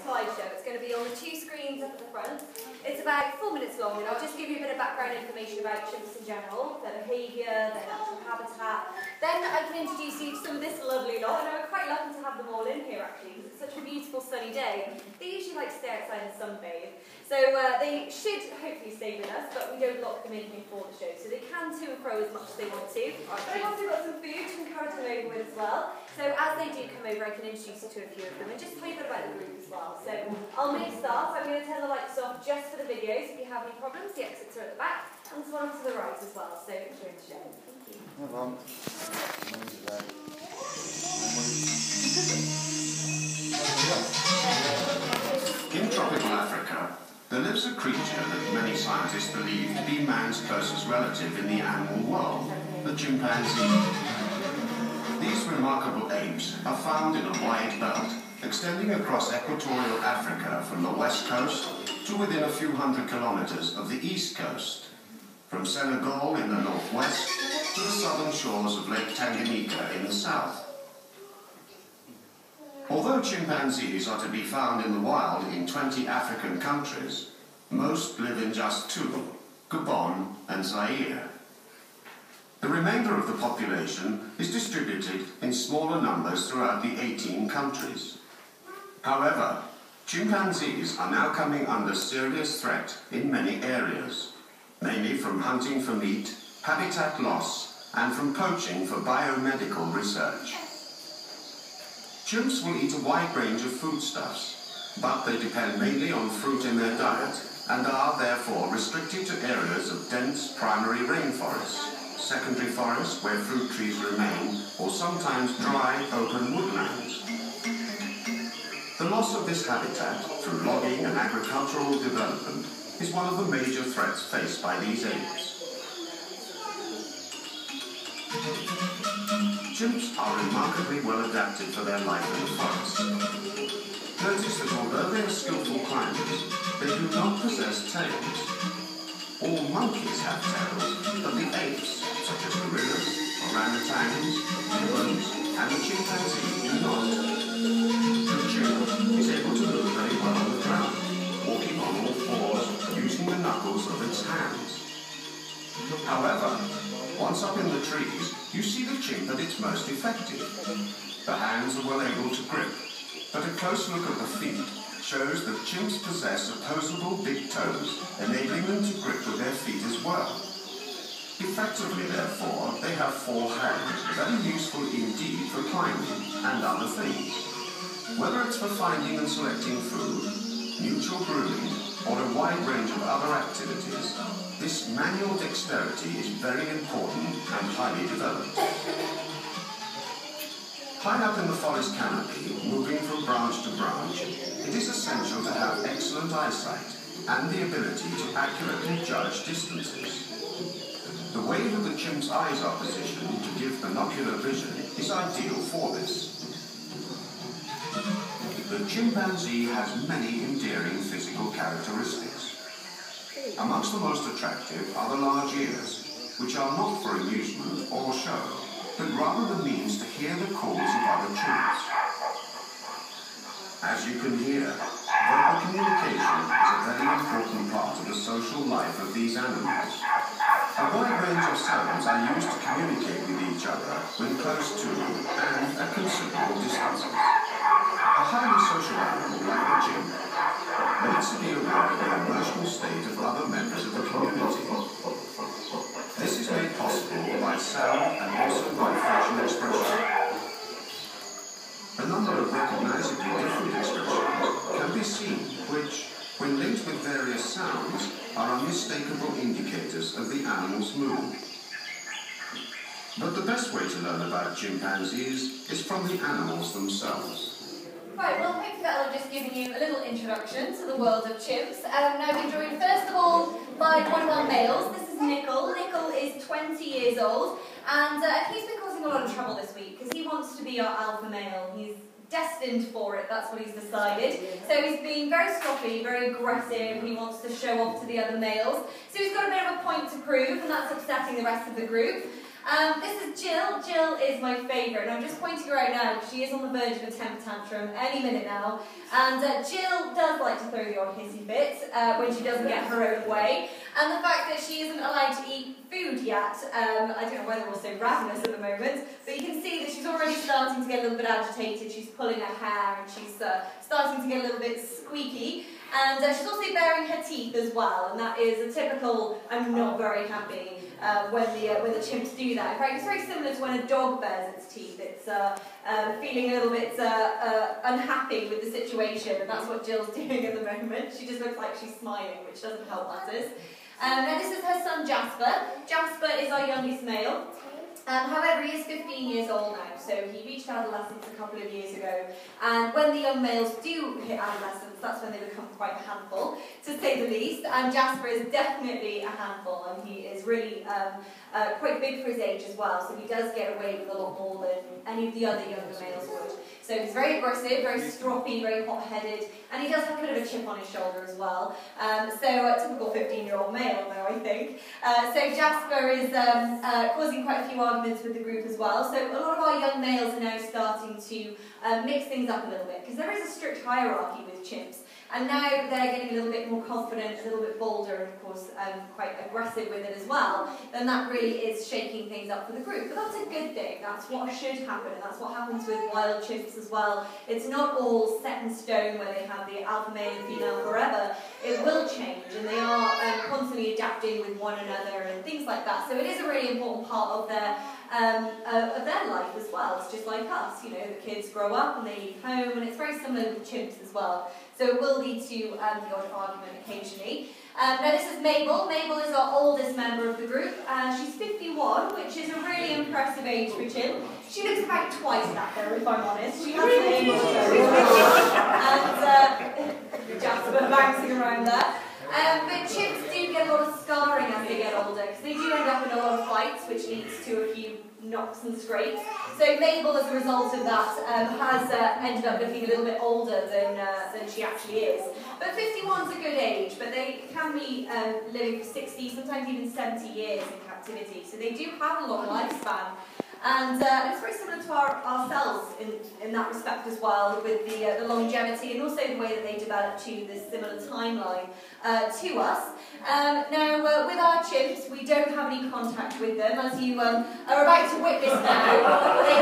slideshow. It's going to be on the 2 screens up at the front. It's about 4 minutes long, and I'll just give you a bit of background information about chimps in general, their behaviour, their natural habitat. Then I can introduce you to some of this lovely lot, and I'm quite lucky to have them all in here actually, because it's such a beautiful sunny day. They usually like to stay outside and sunbathe, so they should hopefully stay with us, but we don't lock them in before the show, so they can to and fro as much as they want to. I've also got some food to encourage them over with as well. So as they do come over, I can introduce you to a few of them and just tell you a bit about the group as well. So I'll make start. I'm going to turn the lights off just for the videos. If you have any problems, the exits are at the back, and there's one to the right as well. So enjoy the show. Thank you. In tropical Africa, there lives a creature that many scientists believe to be man's closest relative in the animal world, the chimpanzee. These remarkable apes are found in a wide belt, extending across equatorial Africa from the west coast to within a few hundred kilometers of the east coast, from Senegal in the northwest to the southern shores of Lake Tanganyika in the south. Although chimpanzees are to be found in the wild in 20 African countries, most live in just 2, Gabon and Zaire. The remainder of the population is distributed in smaller numbers throughout the 18 countries. However, chimpanzees are now coming under serious threat in many areas, mainly from hunting for meat, habitat loss, and from poaching for biomedical research. Chimps will eat a wide range of foodstuffs, but they depend mainly on fruit in their diet and are therefore restricted to areas of dense primary rainforests, secondary forests where fruit trees remain, or sometimes dry, open woodlands. The loss of this habitat through logging and agricultural development is one of the major threats faced by these apes. Chimps are remarkably well adapted for their life in the forest. Notice that although they are skillful climbers, they do not possess tails. All monkeys have tails, but the apes, such as gorillas, orangutans, hippos, and the chimpanzee do not. The chimp is able to move very well on the ground, walking on all fours, using the knuckles of its hands. However, once up in the trees, you see the chimp at its most effective. The hands are well able to grip, but a close look at the feet shows that chimps possess opposable big toes, enabling them to grip with their feet as well. Effectively, therefore, they have 4 hands, very useful indeed for climbing and other things. Whether it's for finding and selecting food, mutual grooming, or a wide range of other activities, this manual dexterity is very important and highly developed. High up in the forest canopy, moving from branch to branch, it is essential to have excellent eyesight and the ability to accurately judge distances. The way that the chimp's eyes are positioned to give binocular vision is ideal for this. The chimpanzee has many endearing physical characteristics. Amongst the most attractive are the large ears, which are not for amusement or show, but rather the means to hear the calls of other chimps. As you can hear, verbal communication is a very important part of the social life of these animals. A wide range of sounds are used to communicate with each other when close to and at considerable distances. A highly social animal like the chimp needs to be aware of the emotional state of other members of the community. This is made possible by sound and also by facial expression. A number of recognizably different expressions can be seen which, when linked with various sounds, are unmistakable indicators of the animal's mood. But the best way to learn about chimpanzees is from the animals themselves. Right, well, hopefully that'll have just given you a little introduction to the world of chimps. Now we're joined first of all by one of our males. This is Nickel. Nickel is 20 years old, and he's been causing a lot of trouble this week because he wants to be our alpha male. He's destined for it, that's what he's decided. So he's being very sloppy, very aggressive, he wants to show off to the other males. So he's got a bit of a point to prove, and that's upsetting the rest of the group. This is Jill. Jill is my favourite, and I'm just pointing her out now because she is on the verge of a temper tantrum any minute now. And Jill does like to throw the odd hissy fit when she doesn't get her own way. And the fact that she isn't allowed to eat food yet, I don't know why they're all so ravenous at the moment, but you can see that she's already starting to get a little bit agitated. She's pulling her hair and she's starting to get a little bit squeaky. And she's also baring her teeth as well, and that is a typical I'm not very happy when the chimps do that. In fact, it's very similar to when a dog bares its teeth. It's feeling a little bit unhappy with the situation, and that's what Jill's doing at the moment. She just looks like she's smiling, which doesn't help matters. Now this is her son Jasper. Jasper is our youngest male. However, he is 15 years old now, so he reached adolescence a couple of years ago, and when the young males do hit adolescence, that's when they become quite a handful, to say the least, and Jasper is definitely a handful, and he is really quite big for his age as well, so he does get away with a lot more than any of the other younger males would. So he's very aggressive, very stroppy, very hot-headed, and he does have a bit of a chip on his shoulder as well. So a typical 15-year-old male now, I think. So Jasper is causing quite a few arguments with the group as well. So a lot of our young males are now starting to mix things up a little bit, because there is a strict hierarchy with chimps. And now they're getting a little bit more confident, a little bit bolder, and of course quite aggressive with it as well. Then that really is shaking things up for the group. But that's a good thing. That's what should happen, and that's what happens with wild chimps as well. It's not all set in stone where they have the alpha male and female forever. It will change, and they are constantly adapting with one another and things like that. So it is a really important part of their life as well. It's just like us, you know, the kids grow up and they leave home, and it's very similar with chimps as well. So it will lead to the odd argument occasionally. Now this is Mabel. Mabel is our oldest member of the group. She's 51, which is a really impressive age for Chim. She looks about twice that though, if I'm honest. She has an age and Jasper bouncing around there. But chimps do get a lot of scarring as they get older, because they do end up in a lot of fights, which leads to a few knocks and scrapes. So Mabel, as a result of that, has ended up looking a little bit older than she actually is. But 51 is a good age, but they can be living for 60, sometimes even 70 years in captivity. So they do have a long lifespan. And it's very similar to ourselves in that respect as well, with the longevity and also the way that they develop to this similar timeline to us. Now, with our chimps, we don't have any contact with them, as you are about to witness now. They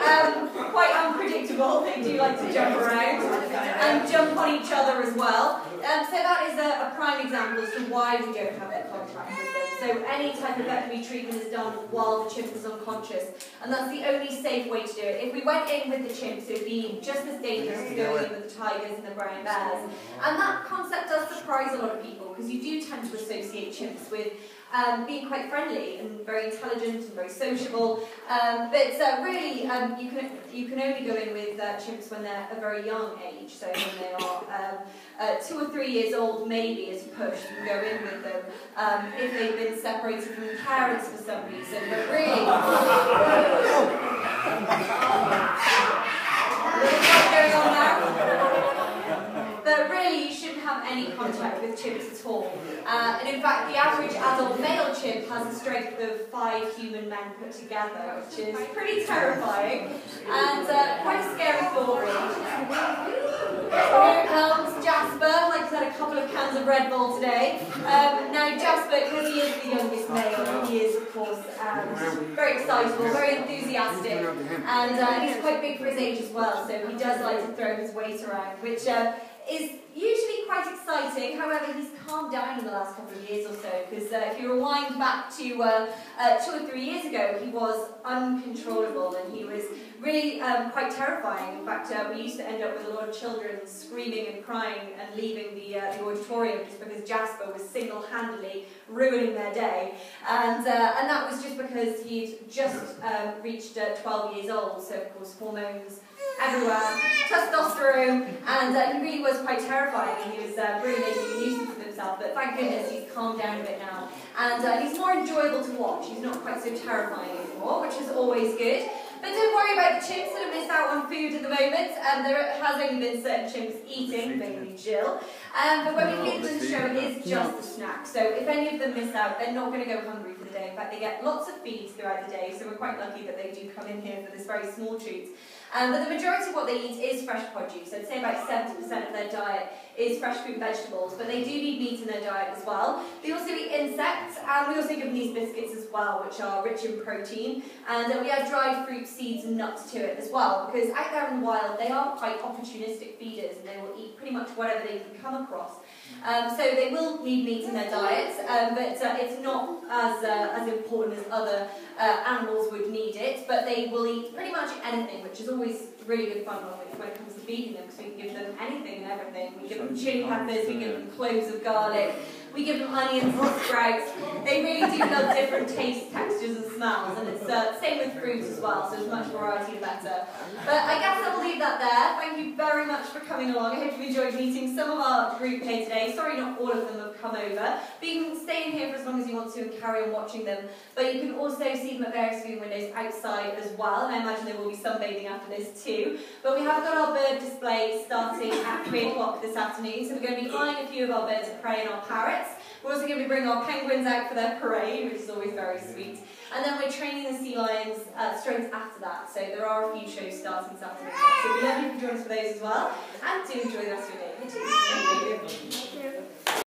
can be quite unpredictable. They do like to jump around and jump on each other as well. So that is a prime example as to why we don't have that contact with them. So any type of veterinary treatment is done while the chimp is unconscious, and that's the only safe way to do it. If we went in with the chimps, it would be just as dangerous as going in with the tigers and the brown bears. And that concept does surprise a lot of people, because you do tend to associate chimps with being quite friendly and very intelligent and very sociable. But really, you can only go in with chimps when they're a very young age. So when they are 2 or 3 years old, maybe as a push, you can go in with them if they've been separated from the parents for some reason. But really, what's going on now? But really, you shouldn't have any contact with chimps at all. And in fact, the average adult male chimp has a strength of 5 human men put together, which is pretty terrifying and quite a scary thought, really. Here comes Jasper, like he's had a couple of cans of Red Bull today. Now Jasper, because he is the youngest male, he is of course very excitable, very enthusiastic, and he's quite big for his age as well, so he does like to throw his weight around, which is usually quite exciting. However, he's calmed down in the last couple of years or so, because if you rewind back to 2 or 3 years ago, he was uncontrollable and he was really quite terrifying. In fact, we used to end up with a lot of children screaming and crying and leaving the auditorium just because Jasper was single-handedly ruining their day. And that was just because he'd just reached 12 years old, so of course hormones everywhere, testosterone, and he really was quite terrifying, and he was really making a nuisance of himself, but thank goodness he's calmed down a bit now, and he's more enjoyable to watch. He's not quite so terrifying anymore, which is always good. But don't worry about the chimps that have missed out on food at the moment. There has only been certain chimps eating, mainly Jill. But when we feed them in the show, it is just a snack. So if any of them miss out, they're not going to go hungry for the day. In fact, they get lots of feeds throughout the day, so we're quite lucky that they do come in here for this very small treat. But the majority of what they eat is fresh produce. I'd say about 70% of their diet is fresh fruit and vegetables, but they do need meat in their diet as well. They also eat insects, and we also give them these biscuits as well, which are rich in protein. And we add dried fruit, seeds and nuts to it as well, because out there in the wild, they are quite opportunistic feeders, and they will eat pretty much whatever they can come across. So they will need meat in their diets, but it's not as important as other animals would need it, but they will eat pretty much anything, which is always really good fun when it comes to feeding them, because we can give them anything and everything. We give them chili peppers, we give them cloves of garlic, we give them onions and sprouts. They really do love different tastes, textures and smells, and it's same with fruit as well, so as much variety the better. But I guess I will leave that there. Thank you very much for coming along. I hope you enjoyed meeting some of our group here today. Sorry not all of them have come over, but you can stay in here for as long as you want to and carry on watching them. But you can also see them at various viewing windows outside as well, and I imagine there will be sunbathing after this too. But we have got our bird display starting at 3 o'clock this afternoon, so we're going to be flying a few of our birds of prey and our parrots. We're also going to be bringing our penguins out for their parade, which is always very sweet. And then we're training the sea lions straight after that, so there are a few shows starting this afternoon. So we'd love you to join us for those as well, and do enjoy the rest of your day.